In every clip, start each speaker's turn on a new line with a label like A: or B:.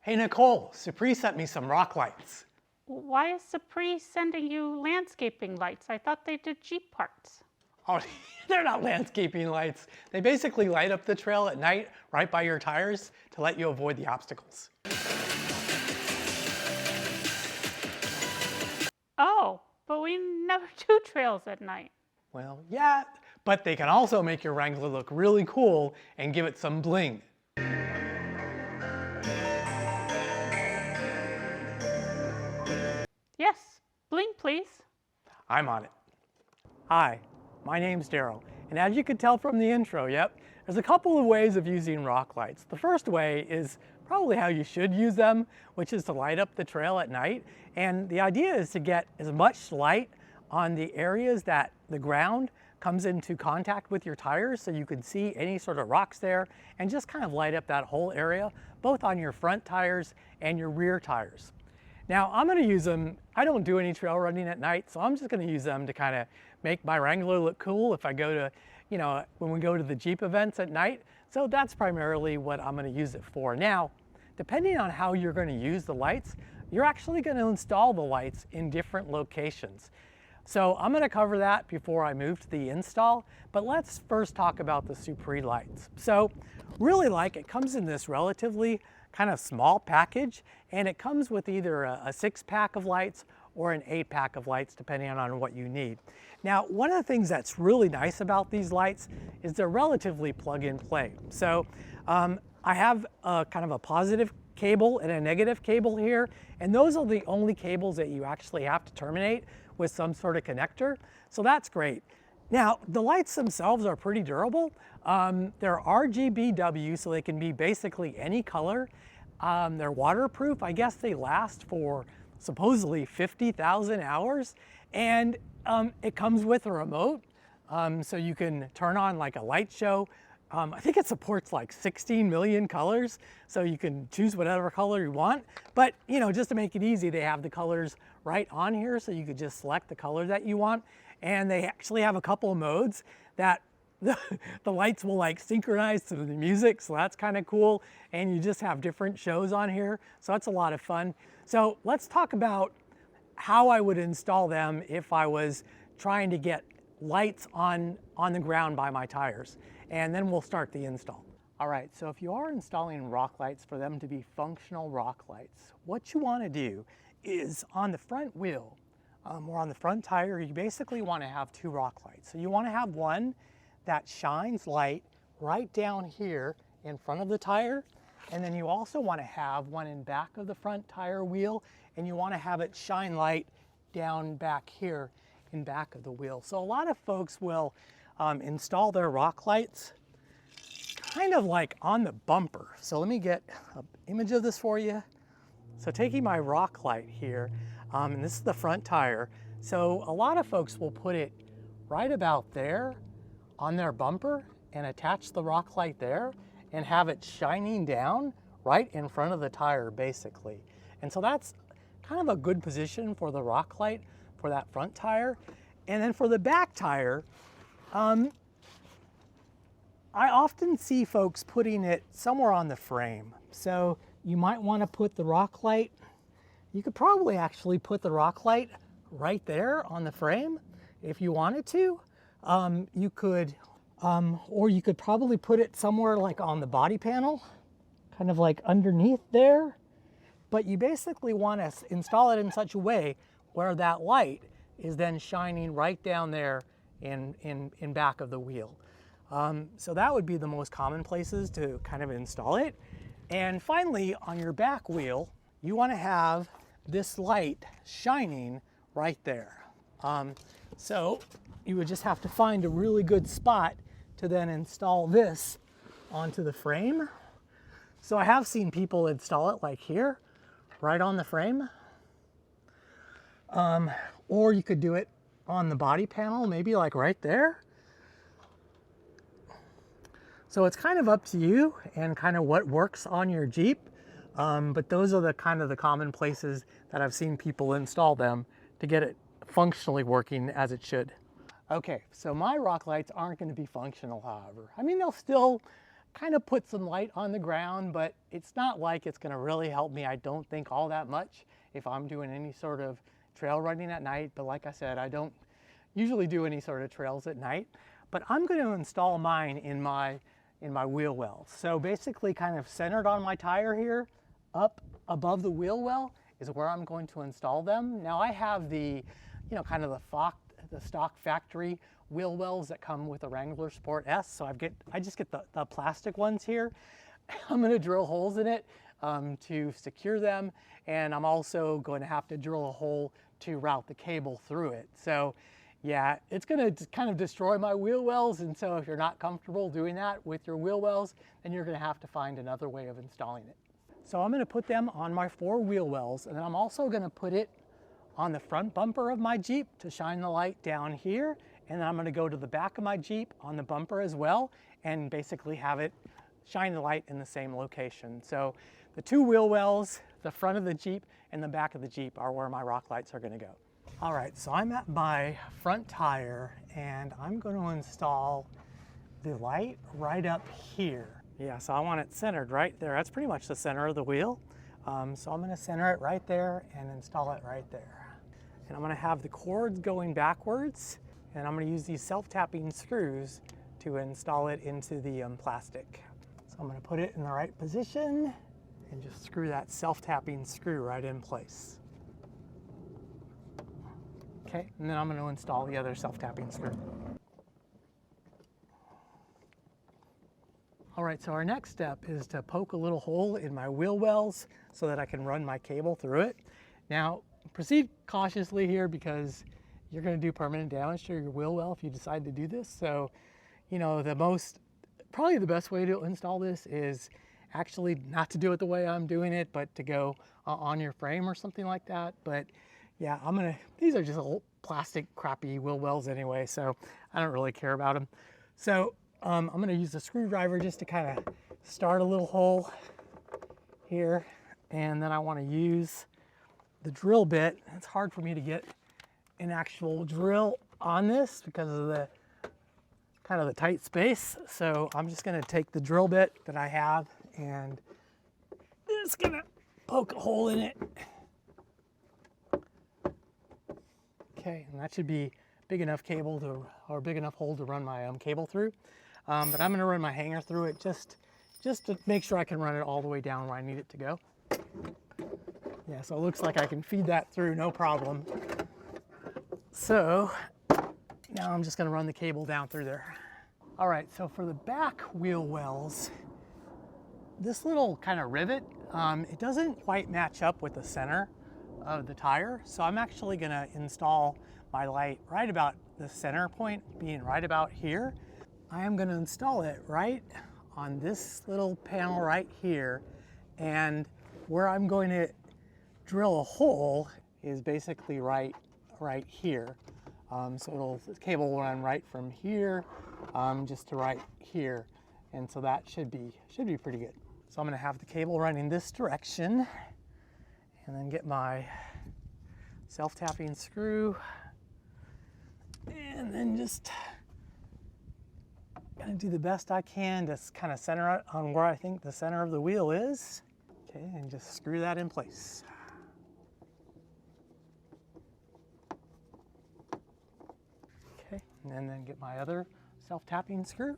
A: Hey Nicole, Suparee sent me some rock lights.
B: Why is Suparee sending you landscaping lights? I thought they did Jeep parts.
A: Oh, they're not landscaping lights. They basically light up the trail at night right by your tires to let you avoid the obstacles.
B: Oh, but we never do trails at night.
A: Well, yeah, but they can also make your Wrangler look really cool and give it some bling.
B: Yes, bling please.
A: I'm on it. Hi, my name's Daryl, and as you could tell from the intro, there's a couple of ways of using rock lights. The first way is probably how you should use them, which is to light up the trail at night. And the idea is to get as much light on the areas that the ground comes into contact with your tires so you can see any sort of rocks there and just kind of light up that whole area, both on your front tires and your rear tires. Now I'm going to use them, I don't do any trail running at night, so I'm just going to use them to kind of make my Wrangler look cool if I go to, when we go to the Jeep events at night. So that's primarily what I'm going to use it for. Now, depending on how you're going to use the lights, you're actually going to install the lights in different locations. So I'm going to cover that before I move to the install, but let's first talk about the Suparee lights. So really it comes in this relatively kind of small package, and it comes with either a 6-pack of lights or an 8-pack of lights, depending on what you need. Now, one of the things that's really nice about these lights is they're relatively plug and play. So I have kind of a positive cable and a negative cable here, and those are the only cables that you actually have to terminate with some sort of connector. So that's great. Now, the lights themselves are pretty durable. They're RGBW, so they can be basically any color. They're waterproof. I guess they last for supposedly 50,000 hours. And it comes with a remote, so you can turn on like a light show. I think it supports like 16 million colors, so you can choose whatever color you want. But just to make it easy, they have the colors right on here, so you could just select the color that you want. And they actually have a couple of modes that the lights will like synchronize to the music, so that's kind of cool. And you just have different shows on here, so that's a lot of fun. So let's talk about how I would install them if I was trying to get lights on the ground by my tires. And then we'll start the install. All right, so if you are installing rock lights for them to be functional rock lights, what you want to do is on the front wheel or on the front tire, you basically want to have 2 rock lights. So you want to have one that shines light right down here in front of the tire, and then you also want to have one in back of the front tire wheel, and you want to have it shine light down back here in back of the wheel. So a lot of folks will install their rock lights kind of like on the bumper. So let me get an image of this for you. So taking my rock light here, and this is the front tire. So a lot of folks will put it right about there on their bumper and attach the rock light there and have it shining down right in front of the tire basically. And so that's kind of a good position for the rock light for that front tire. And then for the back tire, I often see folks putting it somewhere on the frame. So you might want to put the rock light, you could probably actually put the rock light right there on the frame if you wanted to. You could, or you could probably put it somewhere like on the body panel, kind of like underneath there. But you basically want to install it in such a way where that light is then shining right down there in back of the wheel. So that would be the most common places to kind of install it. And finally, on your back wheel, you want to have this light shining right there. So you would just have to find a really good spot to then install this onto the frame. So I have seen people install it like here, right on the frame. Or you could do it on the body panel, maybe like right there. So it's kind of up to you and kind of what works on your Jeep. But those are the kind of the common places that I've seen people install them to get it functionally working as it should. Okay, so my rock lights aren't going to be functional, however. I mean, they'll still kind of put some light on the ground, but it's not like it's gonna really help me, I don't think, all that much if I'm doing any sort of trail running at night. But like I said, I don't usually do any sort of trails at night. But I'm going to install mine in my wheel well. So basically kind of centered on my tire here, up above the wheel well is where I'm going to install them. Now I have the, kind of the stock factory wheel wells that come with the Wrangler Sport S. So I just get the plastic ones here. I'm going to drill holes in it to secure them. And I'm also going to have to drill a hole to route the cable through it. So yeah, it's going to kind of destroy my wheel wells. And so if you're not comfortable doing that with your wheel wells, then you're going to have to find another way of installing it. So I'm going to put them on my 4 wheel wells, and then I'm also going to put it on the front bumper of my Jeep to shine the light down here. And then I'm going to go to the back of my Jeep on the bumper as well and basically have it shine the light in the same location. So the 2 wheel wells, the front of the Jeep and the back of the Jeep are where my rock lights are going to go. All right, so I'm at my front tire and I'm going to install the light right up here. Yeah, so I want it centered right there. That's pretty much the center of the wheel. So I'm going to center it right there and install it right there. And I'm going to have the cords going backwards, and I'm going to use these self-tapping screws to install it into the plastic. So I'm going to put it in the right position and just screw that self-tapping screw right in place. Okay, and then I'm going to install the other self-tapping screw. All right, so our next step is to poke a little hole in my wheel wells so that I can run my cable through it. Now, proceed cautiously here because you're going to do permanent damage to your wheel well if you decide to do this. So, probably the best way to install this is actually not to do it the way I'm doing it, but to go on your frame or something like that. But yeah, these are just old plastic crappy wheel wells anyway, so I don't really care about them. So I'm going to use the screwdriver just to kind of start a little hole here, and then I want to use the drill bit. It's hard for me to get an actual drill on this because of the kind of the tight space. So I'm just going to take the drill bit that I have and just going to poke a hole in it. Okay, and that should be big enough big enough hole to run my cable through. But I'm going to run my hanger through it just to make sure I can run it all the way down where I need it to go. Yeah, so it looks like I can feed that through no problem. So now I'm just going to run the cable down through there. All right, so for the back wheel wells, this little kind of rivet, it doesn't quite match up with the center of the tire. So I'm actually going to install my light right about the center point, being right about here. I am going to install it right on this little panel right here, and where I'm going to drill a hole is basically right here. So the cable will run right from here just to right here, and so that should be pretty good. So I'm going to have the cable running this direction, and then get my self-tapping screw, and then just gonna do the best I can to kind of center it on where I think the center of the wheel is. Okay, and just screw that in place. Okay, and then get my other self-tapping screw.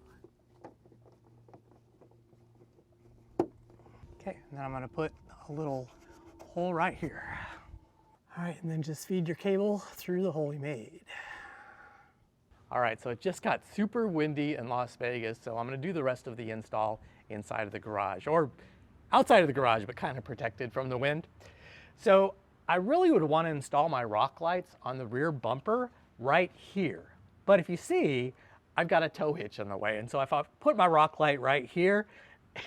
A: Okay, and then I'm gonna put a little hole right here. All right, and then just feed your cable through the hole we made. All right, so it just got super windy in Las Vegas, so I'm going to do the rest of the install inside of the garage, or outside of the garage, but kind of protected from the wind. So I really would want to install my rock lights on the rear bumper right here. But if you see, I've got a tow hitch in the way, and so if I put my rock light right here,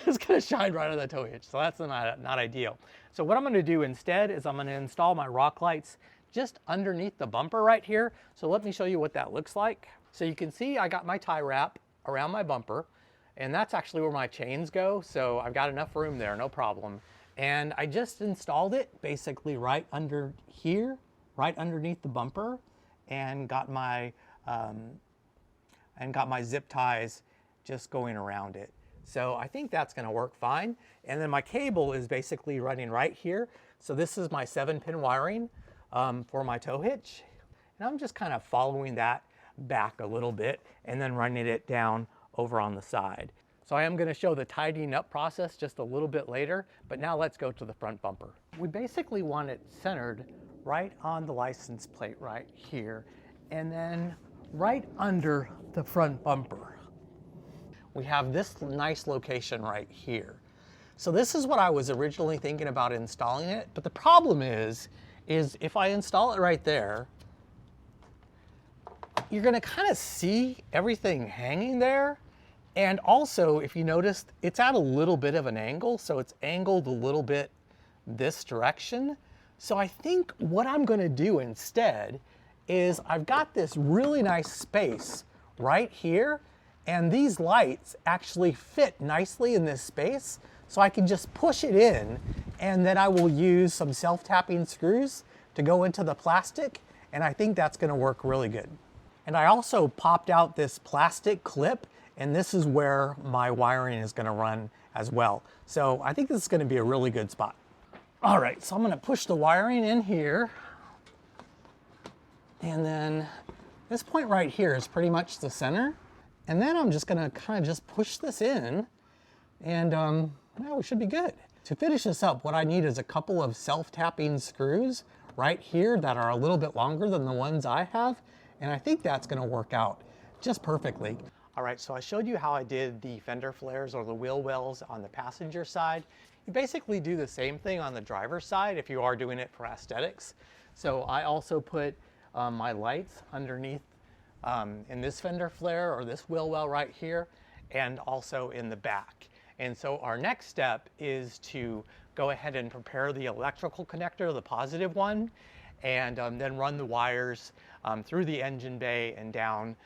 A: it's going to shine right on the tow hitch, so that's not ideal. So what I'm going to do instead is I'm going to install my rock lights just underneath the bumper right here. So let me show you what that looks like. So you can see I got my tie wrap around my bumper, and that's actually where my chains go. So I've got enough room there, no problem. And I just installed it basically right under here, right underneath the bumper, and got my zip ties just going around it. So I think that's gonna work fine. And then my cable is basically running right here. So this is my 7-pin wiring for my tow hitch. And I'm just kind of following that back a little bit and then running it down over on the side. So I am going to show the tidying up process just a little bit later, but now let's go to the front bumper. We basically want it centered right on the license plate right here, and then right under the front bumper. We have this nice location right here. So this is what I was originally thinking about installing it, but the problem is if I install it right there, you're going to kind of see everything hanging there. And also, if you noticed, it's at a little bit of an angle, so it's angled a little bit this direction. So I think what I'm going to do instead is I've got this really nice space right here, and these lights actually fit nicely in this space, so I can just push it in, and then I will use some self-tapping screws to go into the plastic, and I think that's going to work really good. And I also popped out this plastic clip, and this is where my wiring is going to run as well. So I think this is going to be a really good spot. All right, so I'm going to push the wiring in here. And then this point right here is pretty much the center. And then I'm just going to kind of just push this in, and well, we should be good. To finish this up, what I need is a couple of self-tapping screws right here that are a little bit longer than the ones I have. And I think that's going to work out just perfectly. All right, so I showed you how I did the fender flares or the wheel wells on the passenger side. You basically do the same thing on the driver's side if you are doing it for aesthetics. So I also put my lights underneath in this fender flare or this wheel well right here, and also in the back. And so our next step is to go ahead and prepare the electrical connector, the positive one, and then run the wires through the engine bay and down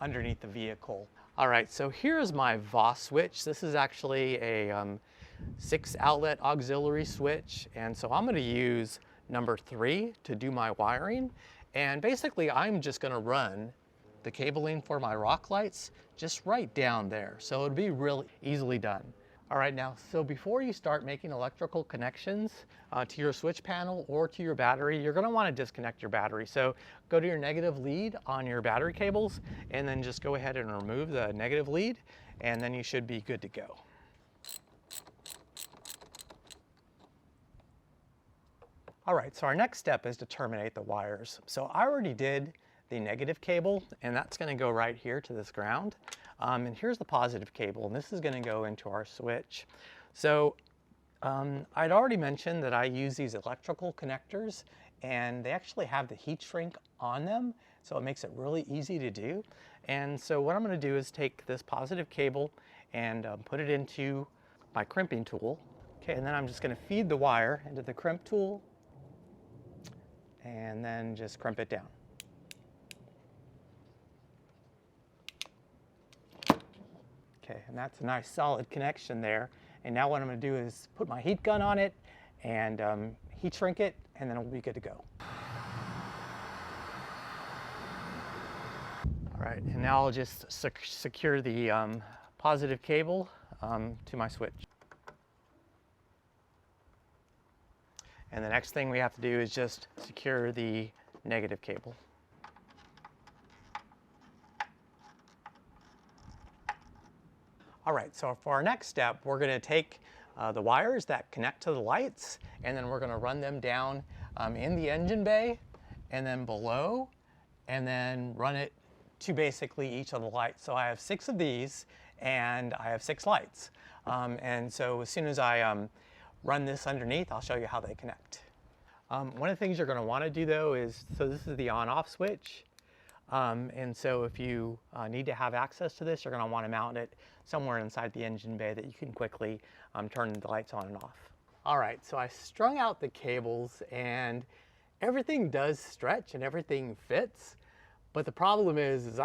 A: underneath the vehicle. All right, so here's my VOS switch. This is actually a 6-outlet auxiliary switch, and so I'm going to use number 3 to do my wiring. And basically I'm just going to run the cabling for my rock lights just right down there, so it'd be really easily done. All right, now, so before you start making electrical connections to your switch panel or to your battery, you're going to want to disconnect your battery. So go to your negative lead on your battery cables, and then just go ahead and remove the negative lead, and then you should be good to go. All right, so our next step is to terminate the wires. So I already did the negative cable, and that's going to go right here to this ground. And here's the positive cable, and this is going to go into our switch. So I'd already mentioned that I use these electrical connectors, and they actually have the heat shrink on them, so it makes it really easy to do. And so what I'm going to do is take this positive cable and put it into my crimping tool. Okay, and then I'm just going to feed the wire into the crimp tool, and then just crimp it down. Okay, and that's a nice solid connection there. And now what I'm going to do is put my heat gun on it and heat shrink it, and then we'll be good to go. All right, and now I'll just secure the positive cable to my switch. And the next thing we have to do is just secure the negative cable. All right, so for our next step, we're going to take the wires that connect to the lights, and then we're going to run them down in the engine bay, and then below, and then run it to basically each of the lights. So I have 6 of these, and I have 6 lights. And so as soon as I run this underneath, I'll show you how they connect. One of the things you're going to want to do though is, so this is the on-off switch. And so if you need to have access to this, you're going to want to mount it somewhere inside the engine bay that you can quickly turn the lights on and off. All right, so I strung out the cables, and everything does stretch and everything fits, but the problem is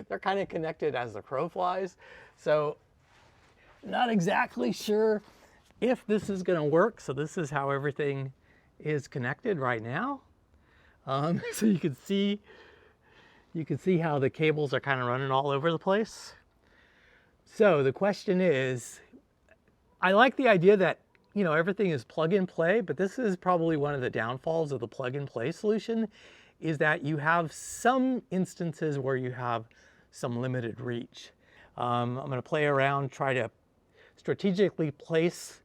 A: they're kind of connected as the crow flies. So not exactly sure if this is going to work. So this is how everything is connected right now. So you can see how the cables are kind of running all over the place. So the question is, I like the idea that, you know, everything is plug and play, but this is probably one of the downfalls of the plug and play solution, is that you have some instances where you have some limited reach. I'm going to play around, try to strategically place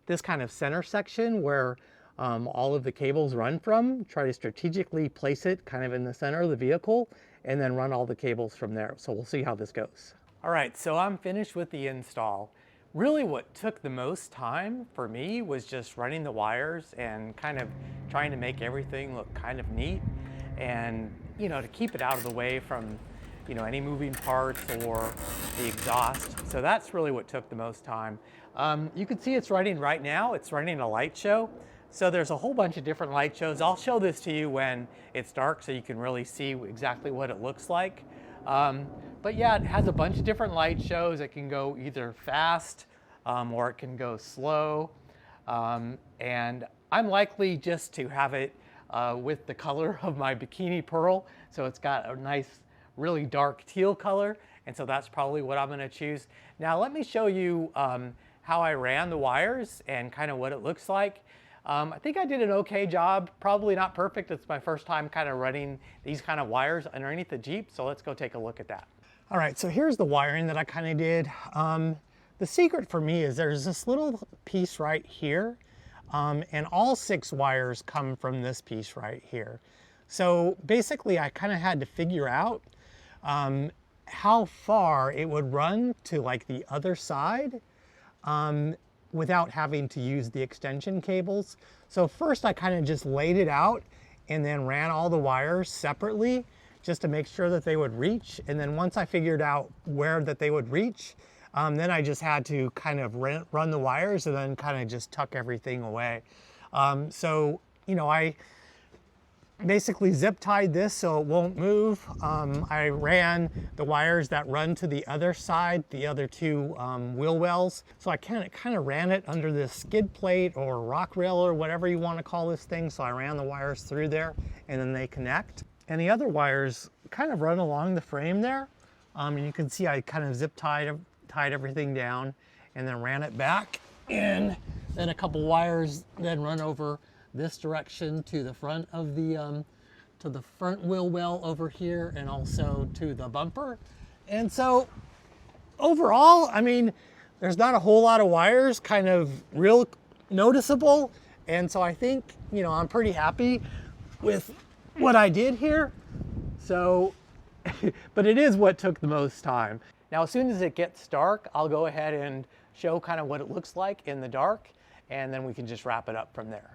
A: this kind of center section where all of the cables run from, try to strategically place it kind of in the center of the vehicle, and then run all the cables from there. So we'll see how this goes. All right, so I'm finished with the install. Really what took the most time for me was just running the wires and kind of trying to make everything look kind of neat, and, you know, to keep it out of the way from, you know, any moving parts or the exhaust. So that's really what took the most time. You can see it's running right now. It's running a light show. So there's a whole bunch of different light shows. I'll show this to you when it's dark so you can really see exactly what it looks like. But yeah, it has a bunch of different light shows. It can go either fast or it can go slow. And I'm likely just to have it with the color of my bikini pearl. So it's got a nice, really dark teal color. And so that's probably what I'm gonna choose. Now let me show you how I ran the wires and kind of what it looks like. I think I did an okay job, probably not perfect. It's my first time kind of running these kind of wires underneath the Jeep. So let's go take a look at that. All right, so here's the wiring that I kind of did. The secret for me is there's this little piece right here, and all 6 wires come from this piece right here. So basically I kind of had to figure out how far it would run to like the other side without having to use the extension cables. So first I kind of just laid it out and then ran all the wires separately just to make sure that they would reach. And then once I figured out where that they would reach, then I just had to kind of run the wires and then kind of just tuck everything away. So, you know, I basically zip tied this so it won't move. I ran the wires that run to the other side, the other 2 wheel wells. So I kind of ran it under this skid plate or rock rail or whatever you want to call this thing. So I ran the wires through there and then they connect. And the other wires kind of run along the frame there. And you can see I kind of zip tied everything down and then ran it back. And then a couple wires then run over this direction to the front of the front wheel well over here, and also to the bumper. And so overall, I mean, there's not a whole lot of wires kind of real noticeable. And so I think, you know, I'm pretty happy with what I did here. So, but it is what took the most time. Now, as soon as it gets dark, I'll go ahead and show kind of what it looks like in the dark, and then we can just wrap it up from there.